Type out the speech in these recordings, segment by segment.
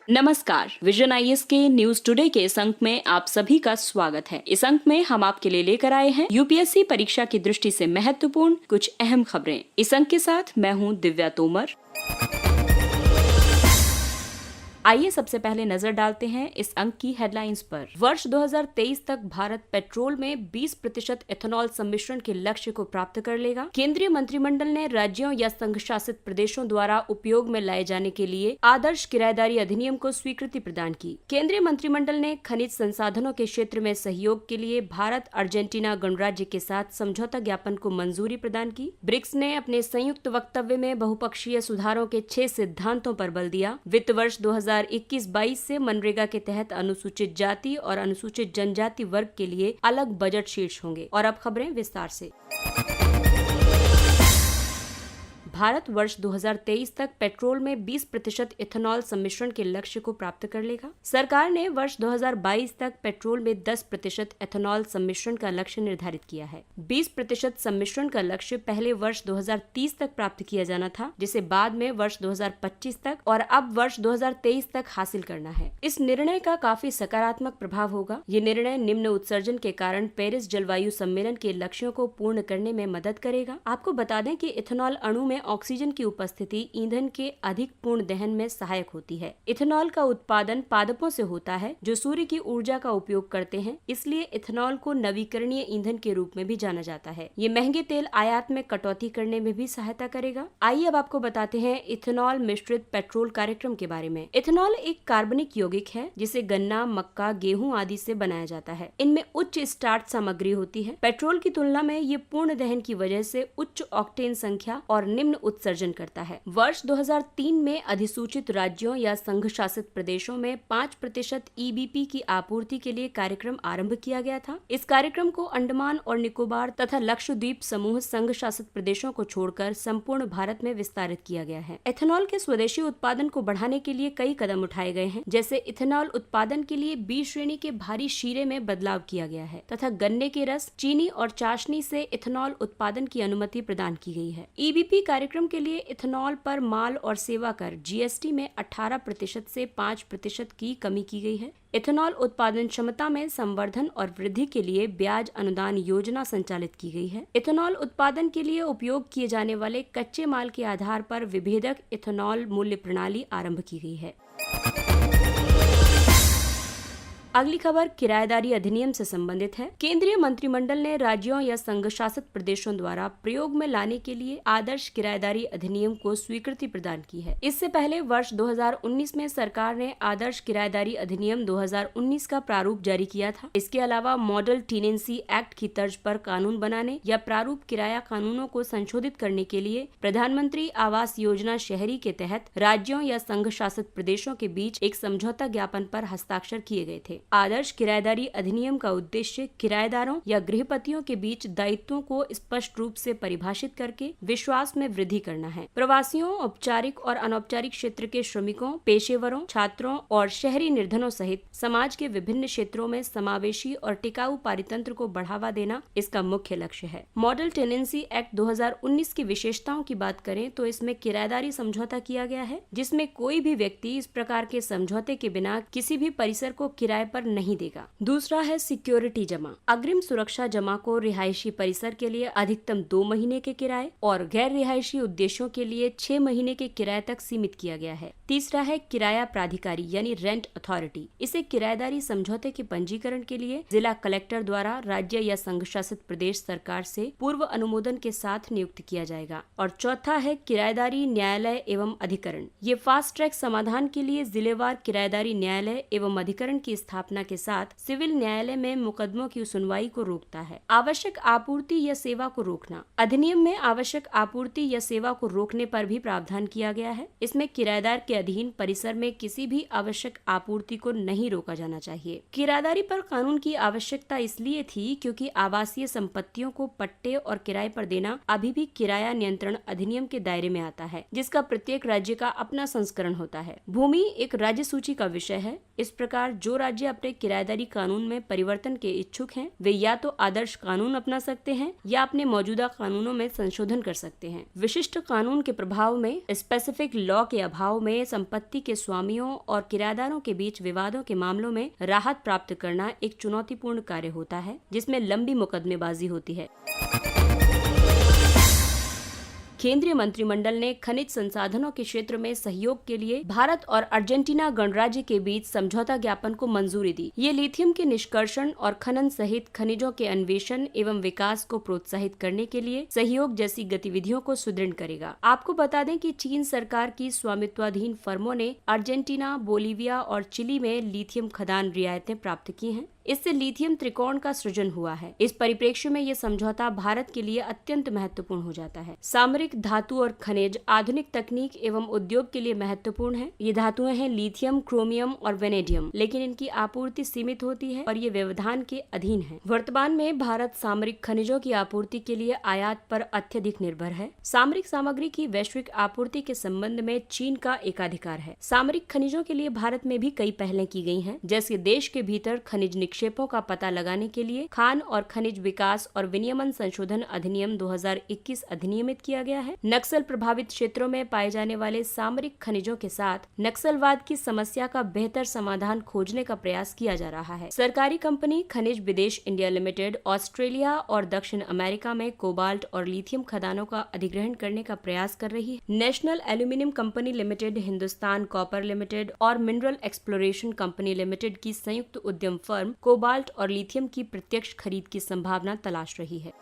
नमस्कार, vision IAS के news today के इस अंक में आप सभी का स्वागत है। इस अंक में हम आपके लिए लेकर आए हैं यूपीएससी परीक्षा की दृष्टि से महत्वपूर्ण कुछ अहम खबरें। इस अंक के साथ मैं हूं दिव्या तोमर। आइए सबसे पहले नजर डालते हैं इस अंक की हेडलाइंस पर। वर्ष 2023 तक भारत पेट्रोल में 20% एथेनॉल सम्मिश्रण के लक्ष्य को प्राप्त कर लेगा। केंद्रीय मंत्रिमंडल ने राज्यों या संघ शासित प्रदेशों द्वारा उपयोग में लाए जाने के लिए आदर्श किराएदारी अधिनियम को स्वीकृति प्रदान की। केंद्रीय मंत्रिमंडल ने खनिज संसाधनों के क्षेत्र में सहयोग के लिए भारत अर्जेंटीना गणराज्य के साथ समझौता ज्ञापन को मंजूरी प्रदान की। ब्रिक्स ने अपने संयुक्त वक्तव्य में बहुपक्षीय सुधारों के 6 सिद्धांतों पर बल दिया। वित्त वर्ष 2021-22 से मनरेगा के तहत अनुसूचित जाति और अनुसूचित जनजाति वर्ग के लिए अलग बजट शीर्ष होंगे। और अब खबरें विस्तार से। भारत वर्ष 2023 तक पेट्रोल में 20% इथेनॉल सम्मिश्रण के लक्ष्य को प्राप्त कर लेगा। सरकार ने वर्ष 2022 तक पेट्रोल में 10% एथेनॉल सम्मिश्रण का लक्ष्य निर्धारित किया है। 20% सम्मिश्रण का लक्ष्य पहले वर्ष 2030 तक प्राप्त किया जाना था, जिसे बाद में वर्ष 2025 तक और अब वर्ष 2023 तक हासिल करना है। इस निर्णय का काफी सकारात्मक प्रभाव होगा। ये निर्णय निम्न उत्सर्जन के कारण पेरिस जलवायु सम्मेलन के लक्ष्यों को पूर्ण करने में मदद करेगा। आपको बता दें कि इथेनॉल अणु में ऑक्सीजन की उपस्थिति ईंधन के अधिक पूर्ण दहन में सहायक होती है। इथेनॉल का उत्पादन पादपों से होता है जो सूर्य की ऊर्जा का उपयोग करते हैं, इसलिए इथेनॉल को नवीकरणीय ईंधन के रूप में भी जाना जाता है। ये महंगे तेल आयात में कटौती करने में भी सहायता करेगा। आइए अब आपको बताते हैं इथेनॉल मिश्रित पेट्रोल कार्यक्रम के बारे में। इथेनॉल एक कार्बनिक यौगिक है जिसे गन्ना, मक्का, गेहूं आदि से बनाया जाता है। इनमें उच्च स्टार्च सामग्री होती है। पेट्रोल की तुलना में ये पूर्ण दहन की वजह से उच्च ऑक्टेन संख्या और निम्न उत्सर्जन करता है। वर्ष 2003 में अधिसूचित राज्यों या संघ शासित प्रदेशों में 5% ईबीपी की आपूर्ति के लिए कार्यक्रम आरंभ किया गया था। इस कार्यक्रम को अंडमान और निकोबार तथा लक्षद्वीप समूह संघ शासित प्रदेशों को छोड़कर संपूर्ण भारत में विस्तारित किया गया है। एथेनॉल के स्वदेशी उत्पादन को बढ़ाने के लिए कई कदम उठाए गए हैं, जैसे इथेनॉल उत्पादन के लिए बी श्रेणी के भारी शीरे में बदलाव किया गया है तथा गन्ने के रस, चीनी और चाशनी से इथेनॉल उत्पादन की अनुमति प्रदान की गई है। ईबीपी कार्यक्रम के लिए इथेनॉल पर माल और सेवा कर जीएसटी में 18% से 5% की कमी की गई है। इथेनॉल उत्पादन क्षमता में संवर्धन और वृद्धि के लिए ब्याज अनुदान योजना संचालित की गई है। इथेनॉल उत्पादन के लिए उपयोग किए जाने वाले कच्चे माल के आधार पर विभेदक इथेनॉल मूल्य प्रणाली आरंभ की गई है। अगली खबर किराएदारी अधिनियम से संबंधित है। केंद्रीय मंत्रिमंडल ने राज्यों या संघ शासित प्रदेशों द्वारा प्रयोग में लाने के लिए आदर्श किराएदारी अधिनियम को स्वीकृति प्रदान की है। इससे पहले वर्ष 2019 में सरकार ने आदर्श किराएदारी अधिनियम 2019 का प्रारूप जारी किया था। इसके अलावा मॉडल टेनेंसी एक्ट की तर्ज पर कानून बनाने या प्रारूप किराया कानूनों को संशोधित करने के लिए प्रधानमंत्री आवास योजना शहरी के तहत राज्यों या संघ शासित प्रदेशों के बीच एक समझौता ज्ञापन पर हस्ताक्षर किए गए थे। आदर्श किराएदारी अधिनियम का उद्देश्य किराएदारों या गृहपतियों के बीच दायित्वों को स्पष्ट रूप से परिभाषित करके विश्वास में वृद्धि करना है। प्रवासियों, औपचारिक और अनौपचारिक क्षेत्र के श्रमिकों, पेशेवरों, छात्रों और शहरी निर्धनों सहित समाज के विभिन्न क्षेत्रों में समावेशी और टिकाऊ पारितंत्र को बढ़ावा देना इसका मुख्य लक्ष्य है। मॉडल टेनेंसी एक्ट 2019 की विशेषताओं की बात करें तो इसमें किराएदारी समझौता किया गया है, जिसमें कोई भी व्यक्ति इस प्रकार के समझौते के बिना किसी भी परिसर को किराए पर नहीं देगा। दूसरा है सिक्योरिटी जमा। अग्रिम सुरक्षा जमा को रिहायशी परिसर के लिए अधिकतम 2 महीने के किराए और गैर रिहायशी उद्देश्यों के लिए 6 महीने के किराए तक सीमित किया गया है। तीसरा है किराया प्राधिकारी यानी रेंट अथॉरिटी। इसे किराएदारी समझौते के पंजीकरण के लिए जिला कलेक्टर द्वारा राज्य या संघ शासित प्रदेश सरकार से पूर्व अनुमोदन के साथ नियुक्त किया जाएगा। और चौथा है किराएदारी न्यायालय एवं अधिकरण। ये फास्ट ट्रैक समाधान के लिए जिलेवार किराएदारी न्यायालय एवं अधिकरण की स्थापना के साथ सिविल न्यायालय में मुकदमों की सुनवाई को रोकता है। आवश्यक आपूर्ति या सेवा को रोकना। अधिनियम में आवश्यक आपूर्ति या सेवा को रोकने पर भी प्रावधान किया गया है। इसमें किराएदार के अधीन परिसर में किसी भी आवश्यक आपूर्ति को नहीं रोका जाना चाहिए। किराएदारी पर कानून की आवश्यकता इसलिए थी क्योंकि आवासीय संपत्तियों को पट्टे और किराए पर देना अभी भी किराया नियंत्रण अधिनियम के दायरे में आता है, जिसका प्रत्येक राज्य का अपना संस्करण होता है। भूमि एक राज्य सूची का विषय है। इस प्रकार जो राज्य अपने किराएदारी कानून में परिवर्तन के इच्छुक हैं, वे या तो आदर्श कानून अपना सकते हैं या अपने मौजूदा कानूनों में संशोधन कर सकते हैं। विशिष्ट कानून के प्रभाव में स्पेसिफिक लॉ के अभाव में संपत्ति के स्वामियों और किराएदारों के बीच विवादों के मामलों में राहत प्राप्त करना एक चुनौतीपूर्ण कार्य होता है, जिसमें लंबी मुकदमेबाजी होती है। केंद्रीय मंत्रिमंडल ने खनिज संसाधनों के क्षेत्र में सहयोग के लिए भारत और अर्जेंटीना गणराज्य के बीच समझौता ज्ञापन को मंजूरी दी। ये लिथियम के निष्कर्षण और खनन सहित खनिजों के अन्वेषण एवं विकास को प्रोत्साहित करने के लिए सहयोग जैसी गतिविधियों को सुदृढ़ करेगा। आपको बता दें कि चीन सरकार की स्वामित्वाधीन फर्मों ने अर्जेंटीना, बोलीविया और चिली में लिथियम खदान रियायतें प्राप्त की हैं। इससे लिथियम त्रिकोण का सृजन हुआ है। इस परिप्रेक्ष्य में ये समझौता भारत के लिए अत्यंत महत्वपूर्ण हो जाता है। सामरिक धातु और खनिज आधुनिक तकनीक एवं उद्योग के लिए महत्वपूर्ण है। ये धातुएं हैं लिथियम, क्रोमियम और वेनेडियम, लेकिन इनकी आपूर्ति सीमित होती है और ये व्यवधान के अधीन है। वर्तमान में भारत सामरिक खनिजों की आपूर्ति के लिए आयात पर अत्यधिक निर्भर है। सामरिक सामग्री की वैश्विक आपूर्ति के संबंध में चीन का एकाधिकार है। सामरिक खनिजों के लिए भारत में भी कई पहलें की गई हैं, जैसे देश के भीतर खनिज निक्षेपों का पता लगाने के लिए खान और खनिज विकास और विनियमन संशोधन अधिनियम 2021 अधिनियमित किया गया है। नक्सल प्रभावित क्षेत्रों में पाए जाने वाले सामरिक खनिजों के साथ नक्सलवाद की समस्या का बेहतर समाधान खोजने का प्रयास किया जा रहा है। सरकारी कंपनी खनिज विदेश इंडिया लिमिटेड ऑस्ट्रेलिया और दक्षिण अमेरिका में कोबाल्ट और लिथियम खदानों का अधिग्रहण करने का प्रयास कर रही है। National aluminium company limited, Hindustan copper limited और मिनरल एक्सप्लोरेशन कंपनी लिमिटेड की संयुक्त उद्यम फर्म कोबाल्ट और लिथियम की प्रत्यक्ष खरीद की संभावना तलाश रही है।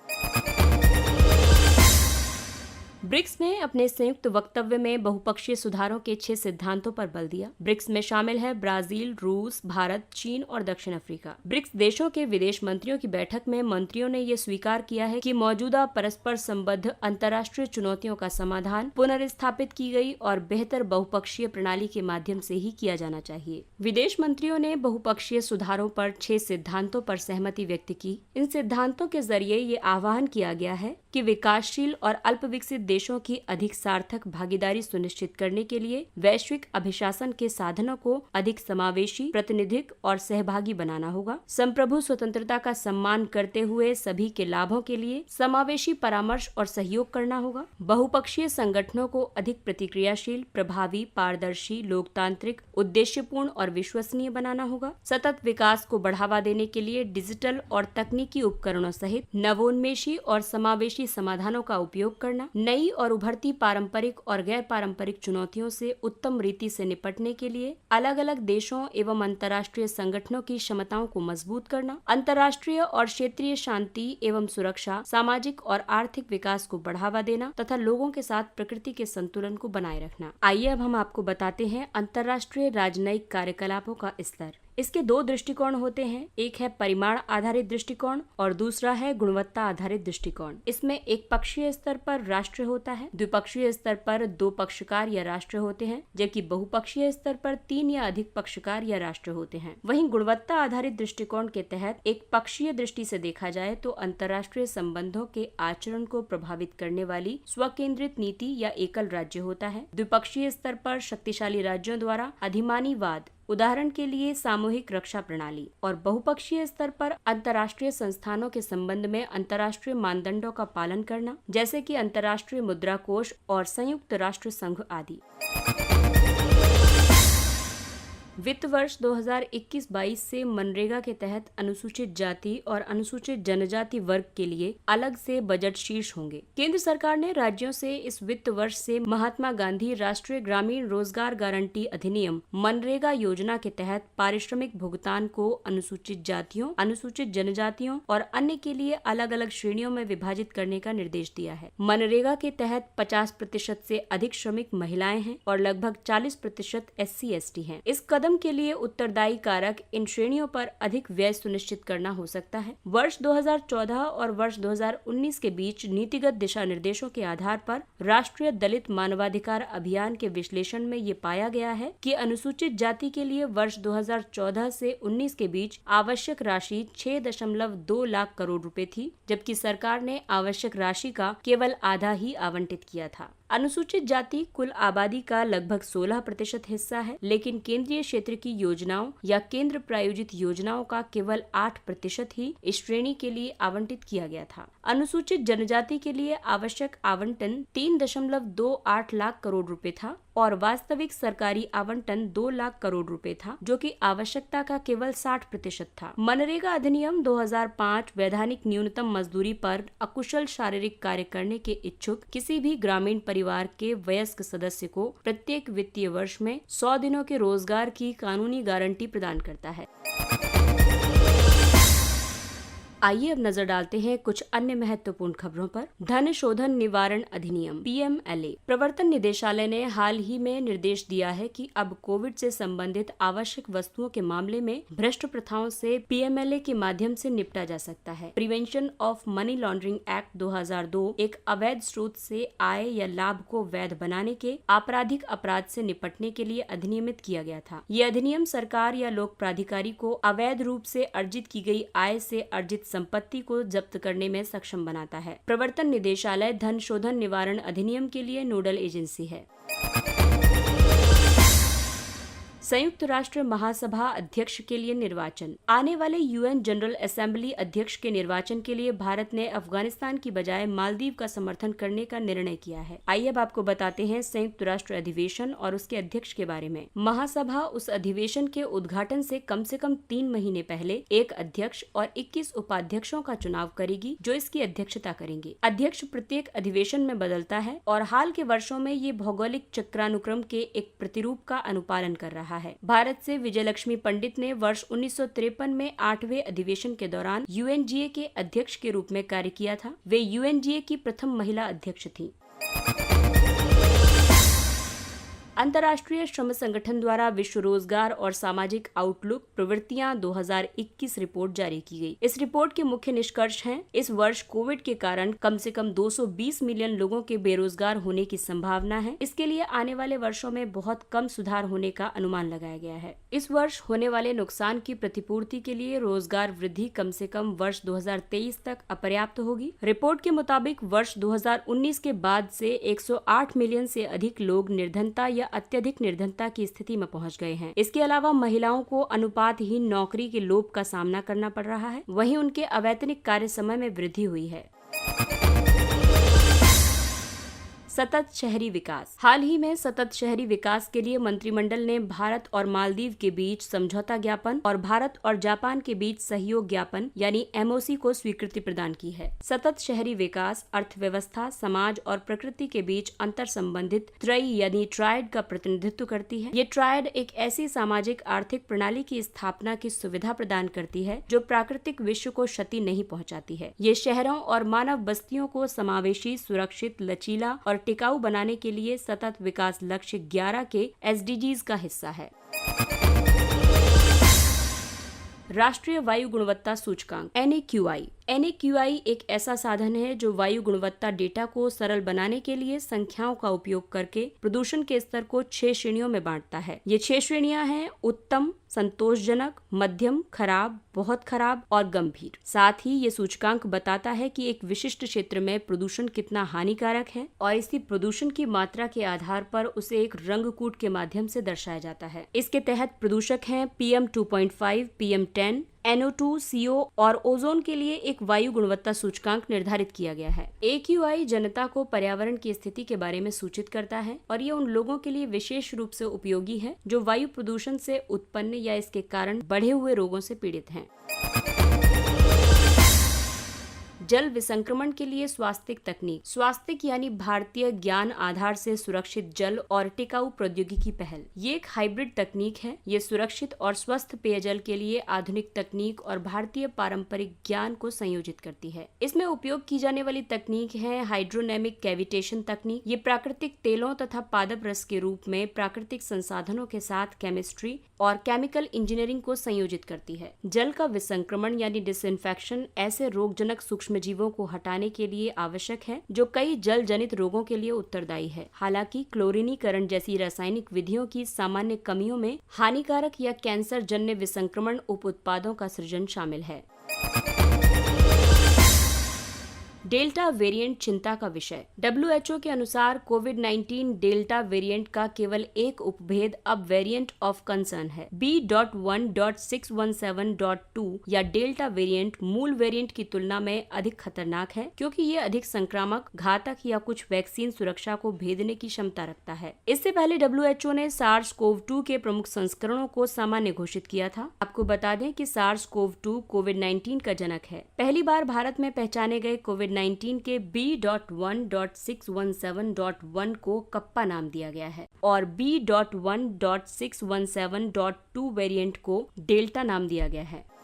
ब्रिक्स ने अपने संयुक्त वक्तव्य में बहुपक्षीय सुधारों के 6 सिद्धांतों पर बल दिया। ब्रिक्स में शामिल है ब्राजील, रूस, भारत, चीन और दक्षिण अफ्रीका। ब्रिक्स देशों के विदेश मंत्रियों की बैठक में मंत्रियों ने ये स्वीकार किया है कि मौजूदा परस्पर संबद्ध अंतर्राष्ट्रीय चुनौतियों का समाधान पुनर्स्थापित की गई और बेहतर बहुपक्षीय प्रणाली के माध्यम से ही किया जाना चाहिए। विदेश मंत्रियों ने बहुपक्षीय सुधारों पर 6 सिद्धांतों पर सहमति व्यक्त की। इन सिद्धांतों के जरिए ये आह्वान किया गया है कि विकासशील और अल्पविकसित देशों की अधिक सार्थक भागीदारी सुनिश्चित करने के लिए वैश्विक अभिशासन के साधनों को अधिक समावेशी, प्रातिनिधिक और सहभागी बनाना होगा। संप्रभु स्वतंत्रता का सम्मान करते हुए सभी के लाभों के लिए समावेशी परामर्श और सहयोग करना होगा। बहुपक्षीय संगठनों को अधिक प्रतिक्रियाशील, प्रभावी, पारदर्शी, लोकतांत्रिक, उद्देश्यपूर्ण और विश्वसनीय बनाना होगा। सतत विकास को बढ़ावा देने के लिए डिजिटल और तकनीकी उपकरणों सहित नवोन्मेषी और समावेशी समाधानों का उपयोग करना, नई और उभरती पारंपरिक और गैर पारंपरिक चुनौतियों से उत्तम रीति से निपटने के लिए अलग अलग देशों एवं अंतर्राष्ट्रीय संगठनों की क्षमताओं को मजबूत करना, अंतर्राष्ट्रीय और क्षेत्रीय शांति एवं सुरक्षा, सामाजिक और आर्थिक विकास को बढ़ावा देना तथा लोगों के साथ प्रकृति के संतुलन को बनाए रखना। आइए अब हम आपको बताते हैं अंतर्राष्ट्रीय राजनयिक कार्यकलापों का स्तर। इसके 2 दृष्टिकोण होते हैं, एक है परिमाण आधारित दृष्टिकोण और दूसरा है गुणवत्ता आधारित दृष्टिकोण। इसमें एक पक्षीय स्तर पर राष्ट्र होता है, द्विपक्षीय स्तर पर 2 पक्षकार या राष्ट्र होते हैं, जबकि बहुपक्षीय स्तर पर 3 या अधिक पक्षकार या राष्ट्र होते हैं। वहीं गुणवत्ता आधारित दृष्टिकोण के तहत एक पक्षीय दृष्टि से देखा जाए तो अंतर्राष्ट्रीय संबंधों के आचरण को प्रभावित करने वाली स्वकेंद्रित नीति या एकल राज्य होता है। द्विपक्षीय स्तर पर शक्तिशाली राज्यों द्वारा अधिमानीवाद, उदाहरण के लिए सामूहिक रक्षा प्रणाली, और बहुपक्षीय स्तर पर अंतर्राष्ट्रीय संस्थानों के संबंध में अंतर्राष्ट्रीय मानदंडों का पालन करना, जैसे कि अंतर्राष्ट्रीय मुद्रा कोष और संयुक्त राष्ट्र संघ आदि। वित्त वर्ष 2021-22 से मनरेगा के तहत अनुसूचित जाति और अनुसूचित जनजाति वर्ग के लिए अलग से बजट शीर्ष होंगे। केंद्र सरकार ने राज्यों से इस वित्त वर्ष से महात्मा गांधी राष्ट्रीय ग्रामीण रोजगार गारंटी अधिनियम मनरेगा योजना के तहत पारिश्रमिक भुगतान को अनुसूचित जातियों, अनुसूचित जनजातियों और अन्य के लिए अलग अलग श्रेणियों में विभाजित करने का निर्देश दिया है। मनरेगा के तहत 50% से अधिक श्रमिक महिलाएं हैं और लगभग 40% SC/ST हैं। इस कदम के लिए उत्तरदायी कारक इन श्रेणियों पर अधिक व्यय सुनिश्चित करना हो सकता है। वर्ष 2014 और वर्ष 2019 के बीच नीतिगत दिशा निर्देशों के आधार पर राष्ट्रीय दलित मानवाधिकार अभियान के विश्लेषण में ये पाया गया है कि अनुसूचित जाति के लिए वर्ष 2014 से 19 के बीच आवश्यक राशि 6.2 लाख करोड़ रुपए थी, जबकि सरकार ने आवश्यक राशि का केवल आधा ही आवंटित किया था। अनुसूचित जाति कुल आबादी का लगभग 16% हिस्सा है, लेकिन केंद्रीय क्षेत्र की योजनाओं या केंद्र प्रायोजित योजनाओं का केवल 8% ही इस श्रेणी के लिए आवंटित किया गया था। अनुसूचित जनजाति के लिए आवश्यक आवंटन 3.28 लाख करोड़ रुपए था और वास्तविक सरकारी आवंटन 2 लाख करोड़ रुपए था, जो कि आवश्यकता का केवल 60% था। मनरेगा अधिनियम 2005 वैधानिक न्यूनतम मजदूरी पर अकुशल शारीरिक कार्य करने के इच्छुक किसी भी ग्रामीण परिवार के वयस्क सदस्य को प्रत्येक वित्तीय वर्ष में 100 दिनों के रोजगार की कानूनी गारंटी प्रदान करता है। आइए अब नजर डालते हैं कुछ अन्य महत्वपूर्ण खबरों पर। धन शोधन निवारण अधिनियम PMLA। प्रवर्तन निदेशालय ने हाल ही में निर्देश दिया है कि अब कोविड से संबंधित आवश्यक वस्तुओं के मामले में भ्रष्ट प्रथाओं से PMLA के माध्यम से निपटा जा सकता है। Prevention of money laundering act 2002 एक अवैध स्रोत से आय या लाभ को वैध बनाने के आपराधिक अपराध से निपटने के लिए अधिनियमित किया गया था। ये अधिनियम सरकार या लोक प्राधिकारी को अवैध रूप से अर्जित की गई आय से अर्जित संपत्ति को जब्त करने में सक्षम बनाता है। प्रवर्तन निदेशालय धन शोधन निवारण अधिनियम के लिए नोडल एजेंसी है। संयुक्त राष्ट्र महासभा अध्यक्ष के लिए निर्वाचन। आने वाले UN जनरल असेंबली अध्यक्ष के निर्वाचन के लिए भारत ने अफगानिस्तान की बजाय मालदीव का समर्थन करने का निर्णय किया है। आइए अब आपको बताते हैं संयुक्त राष्ट्र अधिवेशन और उसके अध्यक्ष के बारे में। महासभा उस अधिवेशन के उद्घाटन से कम 3 महीने पहले एक अध्यक्ष और 21 उपाध्यक्षों का चुनाव करेगी, जो इसकी अध्यक्षता करेंगे। अध्यक्ष प्रत्येक अधिवेशन में बदलता है और हाल के वर्षों में ये भौगोलिक चक्रानुक्रम के एक प्रतिरूप का अनुपालन कर रहा है। भारत से विजयलक्ष्मी पंडित ने वर्ष 1953 में 8वें अधिवेशन के दौरान UNGA के अध्यक्ष के रूप में कार्य किया था। वे UNGA की प्रथम महिला अध्यक्ष थीं। अंतर्राष्ट्रीय श्रम संगठन द्वारा विश्व रोजगार और सामाजिक आउटलुक प्रवृत्तियां 2021 रिपोर्ट जारी की गई। इस रिपोर्ट के मुख्य निष्कर्ष हैं, इस वर्ष कोविड के कारण कम से कम 220 मिलियन लोगों के बेरोजगार होने की संभावना है। इसके लिए आने वाले वर्षों में बहुत कम सुधार होने का अनुमान लगाया गया है। इस वर्ष होने वाले नुकसान की प्रतिपूर्ति के लिए रोजगार वृद्धि कम से कम वर्ष 2023 तक अपर्याप्त होगी। रिपोर्ट के मुताबिक वर्ष 2019 के बाद से 108 मिलियन से अधिक लोग निर्धनता या अत्यधिक निर्धनता की स्थिति में पहुंच गए हैं। इसके अलावा महिलाओं को अनुपातहीन नौकरी के लोभ का सामना करना पड़ रहा है। वहीं उनके अवैतनिक कार्य समय में वृद्धि हुई है। सतत शहरी विकास। हाल ही में सतत शहरी विकास के लिए मंत्रिमंडल ने भारत और मालदीव के बीच समझौता ज्ञापन और भारत और जापान के बीच सहयोग ज्ञापन यानी MOC को स्वीकृति प्रदान की है। सतत शहरी विकास अर्थव्यवस्था, समाज और प्रकृति के बीच अंतर संबंधित त्रयी यानी ट्रायड का प्रतिनिधित्व करती है। ये ट्रायड एक ऐसी सामाजिक आर्थिक प्रणाली की स्थापना की सुविधा प्रदान करती है जो प्राकृतिक विश्व को क्षति नहीं पहुंचाती है। ये शहरों और मानव बस्तियों को समावेशी, सुरक्षित, लचीला और टिकाऊ बनाने के लिए सतत विकास लक्ष्य 11 के SDGs का हिस्सा है। राष्ट्रीय वायु गुणवत्ता सूचकांक NAQI एक ऐसा साधन है जो वायु गुणवत्ता डेटा को सरल बनाने के लिए संख्याओं का उपयोग करके प्रदूषण के स्तर को 6 श्रेणियों में बांटता है। ये 6 श्रेणियां हैं: उत्तम, संतोषजनक, मध्यम, खराब, बहुत खराब और गंभीर। साथ ही ये सूचकांक बताता है कि एक विशिष्ट क्षेत्र में प्रदूषण कितना हानिकारक है और इसी प्रदूषण की मात्रा के आधार पर उसे एक रंगकूट के माध्यम से दर्शाया जाता है। इसके तहत प्रदूषक हैं PM 2.5, PM 10, NO2, CO और ओजोन के लिए एक वायु गुणवत्ता सूचकांक निर्धारित किया गया है। AQI जनता को पर्यावरण की स्थिति के बारे में सूचित करता है और ये उन लोगों के लिए विशेष रूप से उपयोगी है जो वायु प्रदूषण से उत्पन्न या इसके कारण बढ़े हुए रोगों से पीड़ित हैं। जल विसंक्रमण के लिए स्वास्तिक तकनीक। स्वास्तिक यानी भारतीय ज्ञान आधार से सुरक्षित जल और टिकाऊ प्रौद्योगिकी पहल। ये एक हाइब्रिड तकनीक है। ये सुरक्षित और स्वस्थ पेयजल के लिए आधुनिक तकनीक और भारतीय पारंपरिक ज्ञान को संयोजित करती है। इसमें उपयोग की जाने वाली तकनीक है हाइड्रोनेमिक कैविटेशन तकनीक। ये प्राकृतिक तेलों तथा पादप रस के रूप में प्राकृतिक संसाधनों के साथ केमिस्ट्री और केमिकल इंजीनियरिंग को संयोजित करती है। जल का विसंक्रमण यानी डिसइंफेक्शन ऐसे रोगजनक सूक्ष्म जीवों को हटाने के लिए आवश्यक है जो कई जल जनित रोगों के लिए उत्तरदायी है। हालांकि क्लोरीनीकरण जैसी रासायनिक विधियों की सामान्य कमियों में हानिकारक या कैंसर जन्य विसंक्रमण उप उत्पादों का सृजन शामिल है। डेल्टा वेरिएंट चिंता का विषय। WHO के अनुसार कोविड-19 डेल्टा वेरिएंट का केवल एक उपभेद अब वेरिएंट ऑफ कंसर्न है। B.1.617.2 या डेल्टा वेरिएंट मूल वेरिएंट की तुलना में अधिक खतरनाक है क्योंकि ये अधिक संक्रामक, घातक या कुछ वैक्सीन सुरक्षा को भेदने की क्षमता रखता है। इससे पहले WHO ने SARS-CoV-2 के प्रमुख संस्करणों को सामान्य घोषित किया था। आपको बता दें कि SARS-CoV-2 कोविड-19 का जनक है। पहली बार भारत में पहचाने गए कोविड-19 के B.1.617.1 को कप्पा नाम दिया गया है और B.1.617.2 वेरिएंट को डेल्टा नाम दिया गया है।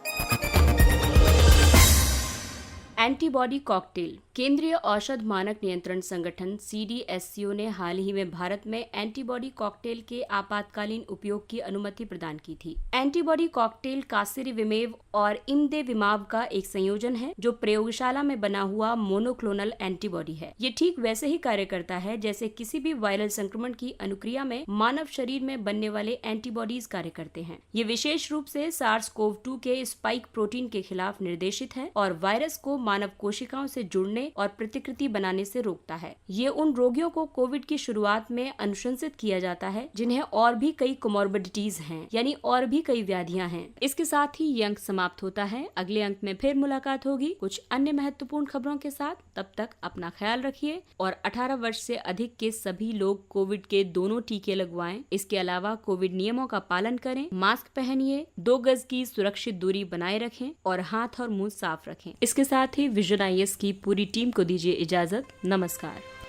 Antibody cocktail. केंद्रीय औषध मानक नियंत्रण संगठन CDSCO ने हाल ही में भारत में एंटीबॉडी कॉकटेल के आपातकालीन उपयोग की अनुमति प्रदान की थी। एंटीबॉडी कॉकटेल कासिरिविमेव और इमदेविमाब का एक संयोजन है जो प्रयोगशाला में बना हुआ मोनोक्लोनल एंटीबॉडी है। ये ठीक वैसे ही कार्य करता है जैसे किसी भी वायरल संक्रमण की अनुक्रिया में मानव शरीर में बनने वाले एंटीबॉडीज कार्य करते हैं। ये विशेष रूप से SARS-CoV-2 के स्पाइक प्रोटीन के खिलाफ निर्देशित है और वायरस को मानव कोशिकाओं से जुड़ने और प्रतिकृति बनाने से रोकता है। ये उन रोगियों को कोविड की शुरुआत में अनुशंसित किया जाता है जिन्हें और भी कई कोमोर्बिडिटीज हैं, यानी और भी कई व्याधियां हैं। इसके साथ ही ये अंक समाप्त होता है। अगले अंक में फिर मुलाकात होगी कुछ अन्य महत्वपूर्ण खबरों के साथ। तब तक अपना ख्याल रखिए और 18 वर्ष से अधिक के सभी लोग कोविड के दोनों टीके लगवाएं। इसके अलावा कोविड नियमों का पालन करें, मास्क पहनिए, 2 गज की सुरक्षित दूरी बनाए रखें और हाथ और मुंह साफ रखें। इसके साथ ही विजन IAS की पूरी टीम को दीजिए इजाजत। नमस्कार।